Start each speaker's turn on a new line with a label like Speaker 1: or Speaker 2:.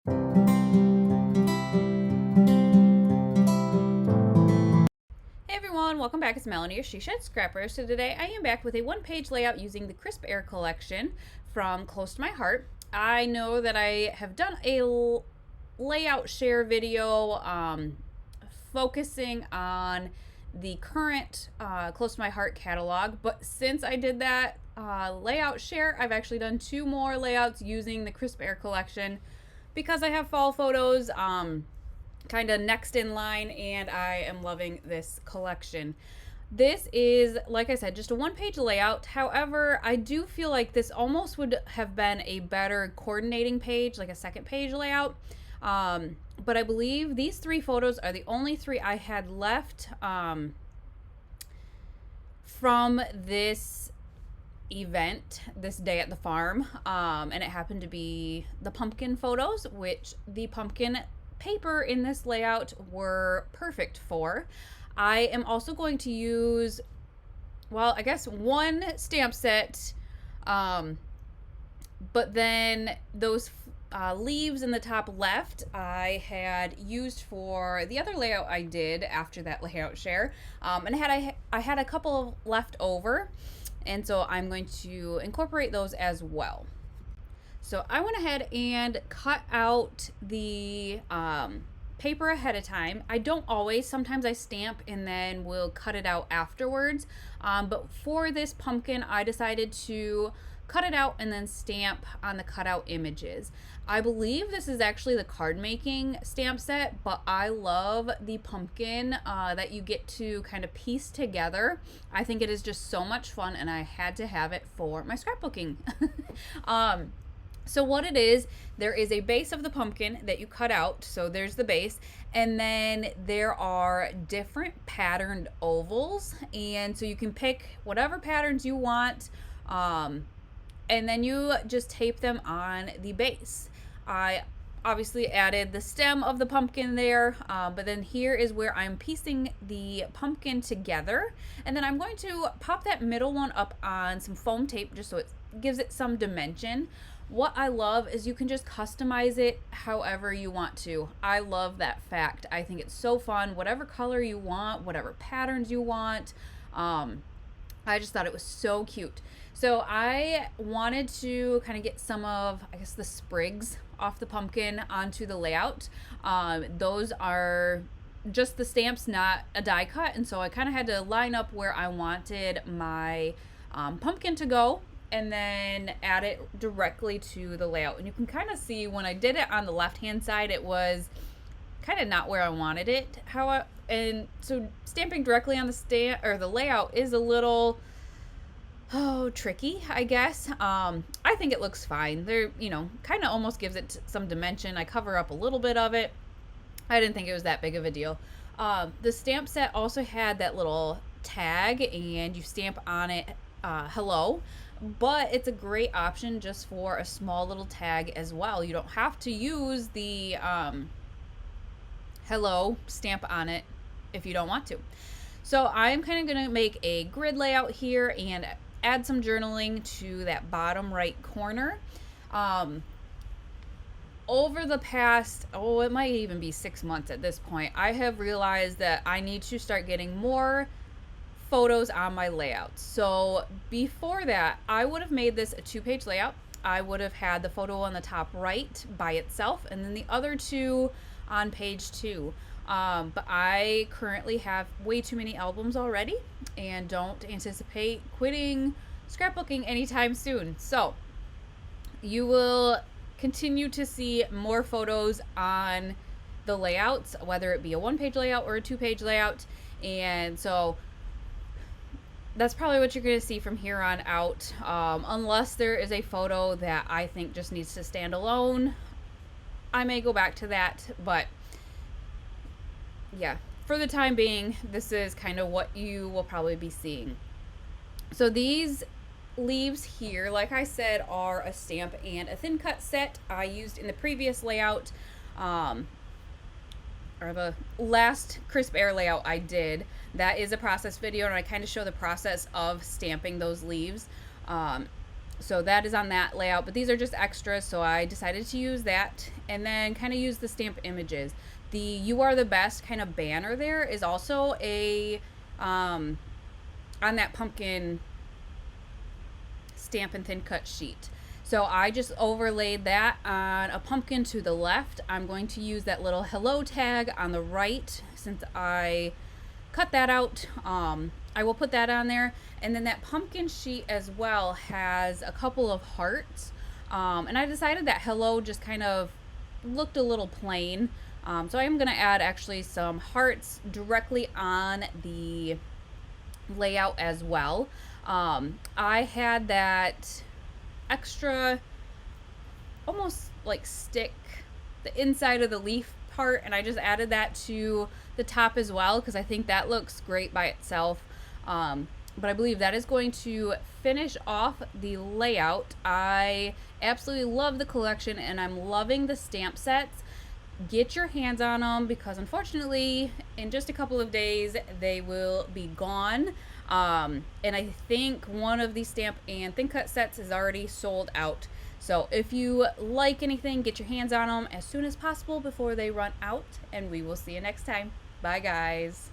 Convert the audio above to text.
Speaker 1: Hey everyone, welcome back. It's Melanie, your She Shed Scrapper. So today I am back with a one-page layout using the Crisp Air collection from Close to My Heart. I know that I have done a layout share video focusing on the current Close to My Heart catalog, but since I did that layout share, I've actually done two more layouts using the Crisp Air collection because I have fall photos kind of next in line, and I am loving this collection. This is, like I said, just a one-page layout. However, I do feel like this almost would have been a better coordinating page, like a second page layout. But I believe these three photos are the only three I had left from this event, this day at the farm. And it happened to be the pumpkin photos, which the pumpkin paper in this layout were perfect for. I am also going to use, well, I guess one stamp set, but then those leaves in the top left I had used for the other layout I did after that layout share, and I had a couple left over, and so I'm going to incorporate those as well. So I went ahead and cut out the paper ahead of time. I don't always, sometimes I stamp and then we'll cut it out afterwards. But for this pumpkin, I decided to cut it out and then stamp on the cutout images. I believe this is actually the card making stamp set, but I love the pumpkin that you get to kind of piece together. I think it is just so much fun, and I had to have it for my scrapbooking. So what it is, there is a base of the pumpkin that you cut out. So there's the base, and then there are different patterned ovals, and so you can pick whatever patterns you want, and then you just tape them on the base. I obviously added the stem of the pumpkin there, but then here is where I'm piecing the pumpkin together, and then I'm going to pop that middle one up on some foam tape just so it gives it some dimension. What I love is you can just customize it however you want to. I love that fact. I think it's so fun. Whatever color you want, whatever patterns you want. I just thought it was so cute. So I wanted to kind of get some of, I guess, the sprigs off the pumpkin onto the layout. Those are just the stamps, not a die cut. And so I kind of had to line up where I wanted my pumpkin to go, and then add it directly to the layout. And you can kind of see when I did it on the left hand side, it was kind of not where I wanted it. And so stamping directly on the stamp or the layout is a little tricky, I guess. I think it looks fine. There, kind of almost gives it some dimension. I cover up a little bit of it. I didn't think it was that big of a deal. The stamp set also had that little tag, and you stamp on it hello, but it's a great option just for a small little tag as well. You don't have to use the hello stamp on it if you don't want to. So I'm kind of going to make a grid layout here and add some journaling to that bottom right corner. Over the past, it might even be 6 months at this point, I have realized that I need to start getting more photos on my layouts. So before that, I would have made this a two-page layout. I would have had the photo on the top right by itself, and then the other two on page 2. But I currently have way too many albums already and don't anticipate quitting scrapbooking anytime soon. So you will continue to see more photos on the layouts, whether it be a one-page layout or a two-page layout. And so that's probably what you're going to see from here on out, unless there is a photo that I think just needs to stand alone. I may go back to that, but yeah, for the time being, this is kind of what you will probably be seeing. So these leaves here, like I said, are a stamp and a thin cut set I used in the previous layout, or the last Crisp Air layout I did. That is a process video, and I kind of show the process of stamping those leaves. So that is on that layout, but these are just extras, so I decided to use that and then kind of use the stamp images. The "You Are the Best" kind of banner there is also a on that pumpkin stamp and thin cut sheet. So I just overlaid that on a pumpkin to the left. I'm going to use that little hello tag on the right since I cut that out. I will put that on there. And then that pumpkin sheet as well has a couple of hearts. And I decided that hello just kind of looked a little plain. So I am going to add actually some hearts directly on the layout as well. I had that extra almost like stick, the inside of the leaf part, and I just added that to the top as well because I think that looks great by itself. But I believe that is going to finish off the layout. I absolutely love the collection and I'm loving the stamp sets. Get your hands on them because unfortunately in just a couple of days they will be gone. And I think one of these stamp and thin cut sets is already sold out. So if you like anything, get your hands on them as soon as possible before they run out, and we will see you next time. Bye guys.